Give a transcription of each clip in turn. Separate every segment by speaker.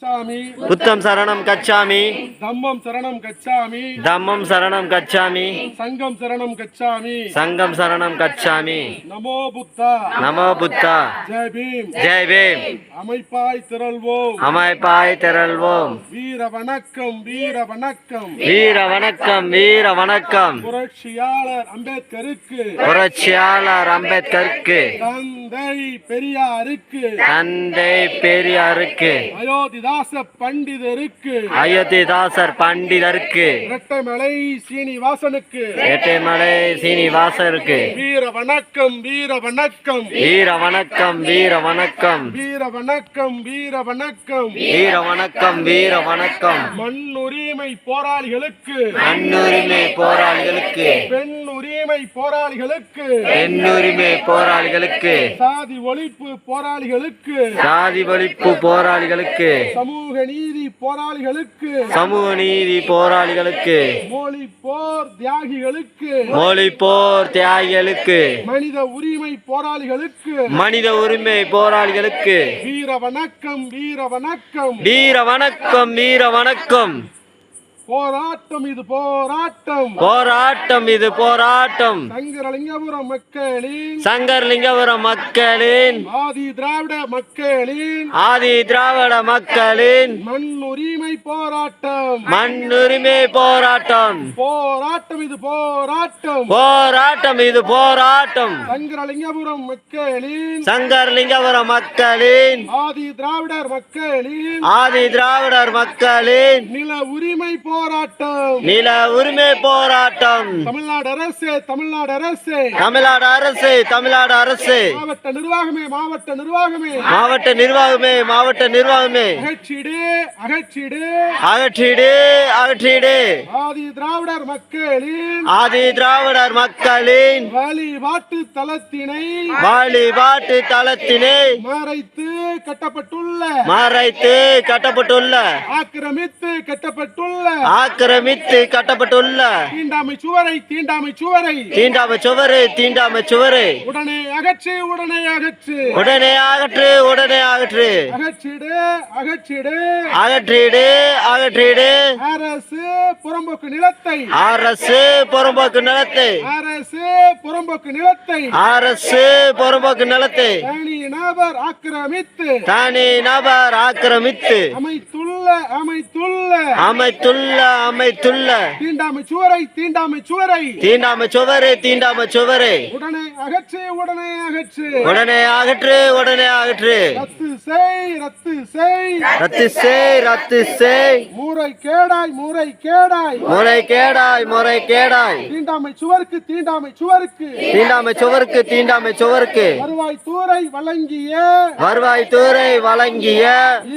Speaker 1: புத்தம் சரணம் கச்சாமி,
Speaker 2: தம்மம் சரணம் கச்சாமி,
Speaker 1: தம்மம் சரணம் கச்சாமி,
Speaker 2: சங்கம் சரணம் கச்சாமி,
Speaker 1: சங்கம் சரணம் கச்சாமி.
Speaker 2: நமோ புத்தா,
Speaker 1: நமோ புத்தா,
Speaker 2: ஜெய் பீம்,
Speaker 1: ஜெய் பீம்.
Speaker 2: அமைப்பாய் திரள்வோம்,
Speaker 1: அமைப்பாய் திரள்வோம்.
Speaker 2: வீர வணக்கம், வீர வணக்கம்,
Speaker 1: வீர வணக்கம், வீர வணக்கம்.
Speaker 2: புரட்சியாளர் அம்பேத்கருக்கு,
Speaker 1: புரட்சியாளர் அம்பேத்கருக்கு,
Speaker 2: தந்தை பெரியாருக்கு,
Speaker 1: தந்தை பெரியாருக்கு,
Speaker 2: அயோத்திதாச பண்டிதருக்கு,
Speaker 1: அயோத்திதாசர் பண்டிதருக்கு,
Speaker 2: இரட்டைமலை சீனிவாசனுக்கு,
Speaker 1: ஏட்டைமலை சீனிவாசருக்கு.
Speaker 2: வீர வணக்கம், வீர வணக்கம்,
Speaker 1: வீர வணக்கம், வீர வணக்கம்,
Speaker 2: வீர வணக்கம், வீர வணக்கம்,
Speaker 1: வீர வணக்கம், வீர வணக்கம்.
Speaker 2: மண்ணுரிமை போராளிகளுக்கு,
Speaker 1: மண்ணுரிமை போராளிகளுக்கு,
Speaker 2: பெண் உரிமை போராளிகளுக்கு,
Speaker 1: பெண்ணுரிமை போராளிகளுக்கு,
Speaker 2: சாதி ஒழிப்பு போராளிகளுக்கு,
Speaker 1: சாதி ஒழிப்பு போராளிகளுக்கு,
Speaker 2: சமூக நீதி போராளிகளுக்கு,
Speaker 1: சமூக நீதி போராளிகளுக்கு,
Speaker 2: மொழி போர் தியாகிகளுக்கு,
Speaker 1: மொழி போர் தியாகிகளுக்கு,
Speaker 2: மனித உரிமை போராளிகளுக்கு,
Speaker 1: மனித உரிமை போராளிகளுக்கு.
Speaker 2: வீர வணக்கம், வீர வணக்கம்,
Speaker 1: வீர வணக்கம், வீர வணக்கம்.
Speaker 2: போராட்டம் இது போராட்டம்,
Speaker 1: போராட்டம் இது போராட்டம்.
Speaker 2: சங்கரலிங்கபுரம் மக்களின்,
Speaker 1: சங்கரலிங்கபுரம் மக்களின்,
Speaker 2: ஆதி திராவிட மக்களின்,
Speaker 1: ஆதி திராவிட மக்களின்
Speaker 2: மண் உரிமை போராட்டம்,
Speaker 1: மண்ணுரிமை போராட்டம்.
Speaker 2: போராட்டம் இது போராட்டம்,
Speaker 1: போராட்டம் இது போராட்டம்.
Speaker 2: சங்கரலிங்கபுரம் மக்களின்,
Speaker 1: சங்கரலிங்கபுரம் மக்களின்,
Speaker 2: ஆதி திராவிடர் மக்களின்,
Speaker 1: ஆதி திராவிடர் மக்களின்
Speaker 2: நில உரிமை போராட்டம்,
Speaker 1: நில உரிமை போராட்டம்.
Speaker 2: தமிழ்நாடு அரசு, தமிழ்நாடு அரசு,
Speaker 1: தமிழ்நாடு அரசு, தமிழ்நாடு அரசு,
Speaker 2: மாவட்ட நிர்வாகமே, மாவட்ட நிர்வாகமே,
Speaker 1: மாவட்ட நிர்வாகமே, மாவட்ட நிர்வாகமே,
Speaker 2: அகற்றிடு, அகற்றிடு,
Speaker 1: அகற்றிடு, அகற்றிடு.
Speaker 2: ஆதி திராவிடர் மக்களின்,
Speaker 1: ஆதி திராவிடர் மக்களின்
Speaker 2: வழிபாட்டு தளத்தினை
Speaker 1: வழிபாட்டு தளத்தினை
Speaker 2: மறைத்து கட்டப்பட்டுள்ள,
Speaker 1: மறைத்து கட்டப்பட்டுள்ள,
Speaker 2: ஆக்கிரமித்து கட்டப்பட்டுள்ள,
Speaker 1: ஆக்கிரமித்து கட்டப்பட்டுள்ள
Speaker 2: தீண்டாமை சுவரை, தீண்டாமை சுவரை
Speaker 1: தீண்டாமை சுவரு, தீண்டாமை சுவரு
Speaker 2: உடனே அகற்று, உடனே அகற்று,
Speaker 1: உடனே அகற்று, உடனே அகற்று.
Speaker 2: அகற்றிடு, அகற்றிடு.
Speaker 1: அகற்றிடு, அகற்றிடு.
Speaker 2: அரசு புறம்போக்கு நிலத்தை,
Speaker 1: அரசு புறம்போக்கு நிலத்தை,
Speaker 2: அரசு புறம்போக்கு நிலத்தை
Speaker 1: அரசு புறம்போக்கு நிலத்தை
Speaker 2: தனி நபர் ஆக்கிரமித்து,
Speaker 1: தனி நபர் ஆக்கிரமித்து
Speaker 2: அமைத்துள்ள, அமைத்துள்ள
Speaker 1: அமைத்துள்ள, அமைத்துள்ள
Speaker 2: தீண்டாமை சுவரை, தீண்டாமை சுவரை
Speaker 1: தீண்டாமை சுவரு, தீண்டாமை சுவரு
Speaker 2: உடனே அகற்று, உடனே அகற்று,
Speaker 1: உடனே அகற்று, உடனே அகற்று.
Speaker 2: ரத்து செய், ரத்து செய்,
Speaker 1: ரத்து செய், ரத்து செய்.
Speaker 2: முறை கேடாய், முறை கேடாய்,
Speaker 1: முறை கேடாய், முறை கேடாய்.
Speaker 2: தீண்டாமை சுவருக்கு, தீண்டாமை சுவருக்கு
Speaker 1: தீண்டாமை சுவருக்கு, தீண்டாமை சுவருக்கு
Speaker 2: வருவாய் தூரை வழங்கிய,
Speaker 1: வருவாய் துறை வழங்கிய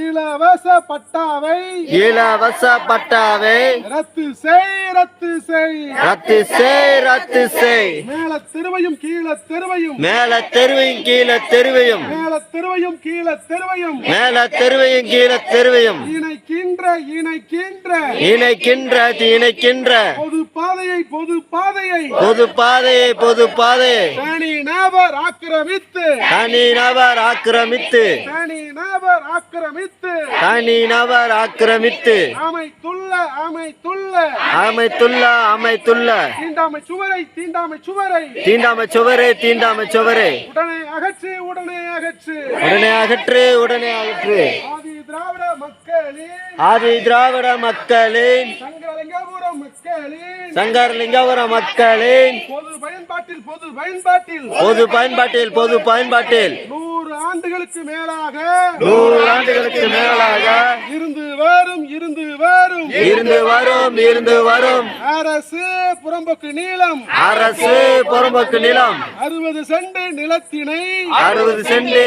Speaker 2: இலவச பட்டாவை
Speaker 1: இலவச பட்டாவை
Speaker 2: ரத்து செய், ரத்து செய்,
Speaker 1: ரத்து செய், ரத்து செய்.
Speaker 2: மேல தெருவையும் கீழ தெருவையும்,
Speaker 1: மேல தெருவையும் கீழே தெருவையும்,
Speaker 2: மேல தெருவையும் கீழ தெருவையும்
Speaker 1: மேல தெருவையும் கீழே தெருவையும்
Speaker 2: இணைக்கின்ற, இணைக்கின்ற
Speaker 1: இணைக்கின்ற, இணைக்கின்ற
Speaker 2: பொது பாதையை, பொது பாதையை
Speaker 1: பொது பாதையை, பொது பாதையை
Speaker 2: தனி நபர் ஆக்கிரமித்து,
Speaker 1: தனி நபர் ஆக்கிரமித்து,
Speaker 2: தனி நபர் ஆக்கிரமித்து
Speaker 1: தனி நபர் ஆக்கிரமித்து
Speaker 2: அமைத்துள்ள, அமைத்துள்ள
Speaker 1: அமைத்துள்ள, அமைத்துள்ள
Speaker 2: தீண்டாமை சுவரை, தீண்டாமை சுவரை
Speaker 1: தீண்டாமை சுவரு, தீண்டாமை சுவரு
Speaker 2: உடனே அகற்று, உடனே அகற்று.
Speaker 1: உடனே அகற்று, உடனே அகற்று.
Speaker 2: ஆதி திராவிட மக்களின்,
Speaker 1: ஆதி திராவிட மக்களின்,
Speaker 2: சங்கரலிங்கபுரம் மக்களின்
Speaker 1: சங்கரலிங்கபுரம் மக்களின்
Speaker 2: பொது பயன்பாட்டில், பொது பயன்பாட்டில்
Speaker 1: பொது பயன்பாட்டில், பொது பயன்பாட்டில்
Speaker 2: 100 ஆண்டுகளுக்கு மேலாக
Speaker 1: 100 ஆண்டுகளுக்கு மேலாக
Speaker 2: இருந்து வரும், இருந்து வரும்
Speaker 1: இருந்து வரும், இருந்து வரும்
Speaker 2: அரசு புறம்போக்கு நீளம்,
Speaker 1: அரசு புறம்போக்கு நிலம்
Speaker 2: 60 சென்ட் நிலத்தினை,
Speaker 1: 60 சென்ட்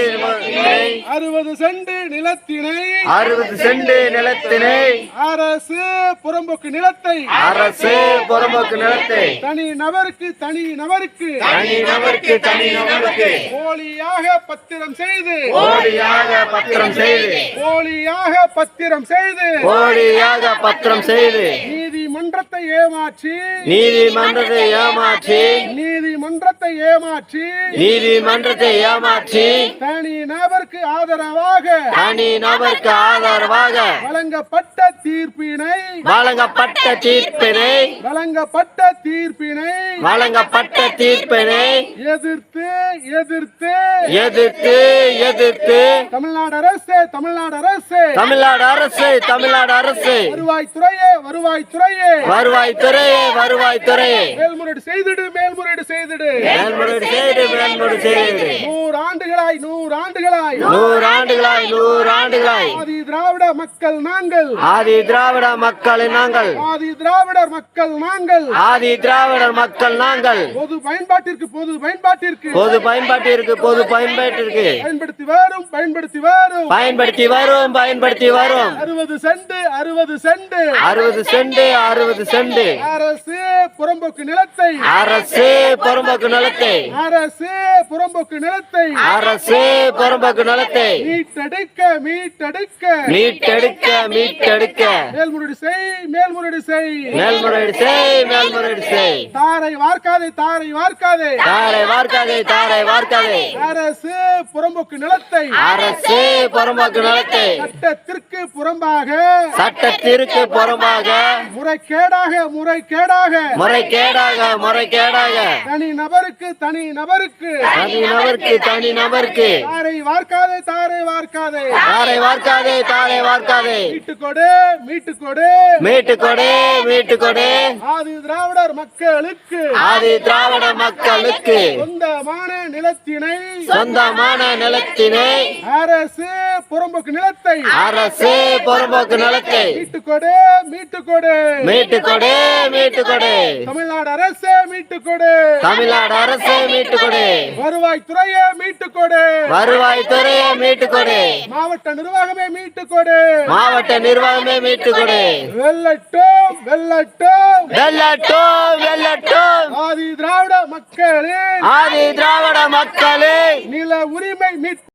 Speaker 2: 60 சென்ட் நிலத்தினை
Speaker 1: 60 சென்ட் நிலத்தினை
Speaker 2: அரசு புறம்போக்கு நிலத்தை,
Speaker 1: அரசு புறம்போக்கு நிலத்தை
Speaker 2: தனி நபருக்கு, தனி நபருக்கு
Speaker 1: தனி நபருக்கு, தனி நபருக்கு
Speaker 2: போலியாக பத்திரம் செய்து,
Speaker 1: போலியாக பத்திரம் செய்து,
Speaker 2: போலியாக பத்திரம் செய்து
Speaker 1: போலியாக பத்திரம் செய்து
Speaker 2: நீதிமன்ற நீதிமன்றத்தை ஏமாற்றி
Speaker 1: நீதிமன்றத்தை ஏமாற்றி
Speaker 2: நீதிமன்றத்தை ஏமாற்றி
Speaker 1: நீதிமன்றத்தை ஏமாற்றி
Speaker 2: தனி நபருக்கு ஆதரவாக
Speaker 1: தனி நபருக்கு ஆதரவாக
Speaker 2: வழங்கப்பட்ட தீர்ப்பினை
Speaker 1: வழங்கப்பட்ட தீர்ப்பினை
Speaker 2: வழங்கப்பட்ட தீர்ப்பினை
Speaker 1: வழங்கப்பட்ட தீர்ப்பினை
Speaker 2: எதிர்த்து எதிர்த்து
Speaker 1: எதிர்த்து எதிர்த்து
Speaker 2: தமிழ்நாடு அரசு தமிழ்நாடு அரசு
Speaker 1: தமிழ்நாடு அரசு தமிழ்நாடு அரசு
Speaker 2: வருவாய்த்துறையே வருவாய்த்துறையே
Speaker 1: வருவாய்த்துறையே வருவாய்த்துறையே
Speaker 2: மேல்முறையீடு செய்திடு மேல்முறையீடு செய்திடு
Speaker 1: மேல்முறையீடு செய்து மேல்முறையீடு செய்து
Speaker 2: 100 ஆண்டுகளாய் 100 ஆண்டுகளாய்
Speaker 1: 100 ஆண்டுகளாய் 100 ஆண்டுகளாய்
Speaker 2: ஆதி திராவிட மக்கள் நாங்கள்
Speaker 1: ஆதி திராவிட மக்கள் நாங்கள்
Speaker 2: ஆதி திராவிடர் மக்கள் நாங்கள்
Speaker 1: ஆதி திராவிடர் மக்கள் நாங்கள்
Speaker 2: பொது பயன்பாட்டிற்கு பொது பயன்பாட்டிற்கு
Speaker 1: பொது பயன்பாட்டிற்கு பொது பயன்பாட்டிற்கு
Speaker 2: பயன்படுத்தி வரும் பயன்படுத்தி வரும்
Speaker 1: பயன்படுத்தி வரும் பயன்படுத்தி வரும்
Speaker 2: 60 சென்ட் 60 சென்ட்
Speaker 1: 60 சென்ட் 60 சென்ட்
Speaker 2: அரசு புறம்போக்கு நிலத்தை
Speaker 1: அரசு புறம்போக்கு நிலத்தை
Speaker 2: அரசு புறம்போக்கு நிலத்தை
Speaker 1: அரசு புறம்போக்கு நிலத்தை
Speaker 2: மீட்டெடுக்க மீட்டெடுக்க
Speaker 1: மீட்டெடுக்க மீட்டெடுக்க
Speaker 2: மேல்முறையீடு செய் மேல்முறையீடு செய்
Speaker 1: மேல்முறையீடு செய் மேல்முறையீடு செய்
Speaker 2: தாரை வார்க்காதே தாரை வார்க்காதே
Speaker 1: தாரை வார்க்காதே தாரை வார்க்காதே
Speaker 2: அரசு புறம்போக்கு நிலத்தை
Speaker 1: அரசு புறம்போக்கு நிலத்தை
Speaker 2: சட்டத்திற்கு புறம்பாக
Speaker 1: சட்டத்திற்கு புறம்பாக
Speaker 2: முறைகேடாக முறைகேடாக
Speaker 1: முறைகேடாக முறைகேடாக
Speaker 2: தனி நபருக்கு தனி நபருக்கு
Speaker 1: தனி நபருக்கு தனி நபருக்கு
Speaker 2: தாரை வார்க்காதே தாரை வார்க்காதே
Speaker 1: தாரை வார்க்காதே தாரை வார்க்காதே
Speaker 2: மீட்டுக்கொடு மீட்டுக்கொடு
Speaker 1: மீட்டுக்கொடு மீட்டுக்கொடு
Speaker 2: ஆதி திராவிடர் மக்களுக்கு
Speaker 1: ஆதி திராவிட மக்களுக்கு
Speaker 2: சொந்தமான நிலத்தினை
Speaker 1: சொந்தமான நிலத்தினை
Speaker 2: அரசு புறம்போக்கு நிலத்தை
Speaker 1: அரசு புறம்போக்கு நிலத்தை
Speaker 2: மீட்டுக்கொடு மீட்டுக்கொடு
Speaker 1: மீட்டுக்கொடு மீட்டுக்கொடு
Speaker 2: தமிழ்நாடு அரசு மீட்டுக்கொடு
Speaker 1: தமிழ்நாடு அரசு மீட்டுக்கொடு
Speaker 2: வருவாய்த்துறையே மீட்டுக்கொடு
Speaker 1: வருவாய்த்துறையை மீட்டுக்கொடு
Speaker 2: மாவட்ட நிர்வாகமே மீட்டுக்கொடு
Speaker 1: மாவட்ட நிர்வாகமே மீட்டுக்கொடு
Speaker 2: வெல்லட்டும் வெல்லட்டும்
Speaker 1: வெல்லட்டும் வெல்லட்டும்
Speaker 2: ஆதி திராவிட மக்களே
Speaker 1: ஆதி திராவிட மக்களே
Speaker 2: நில உரிமை மீட்பு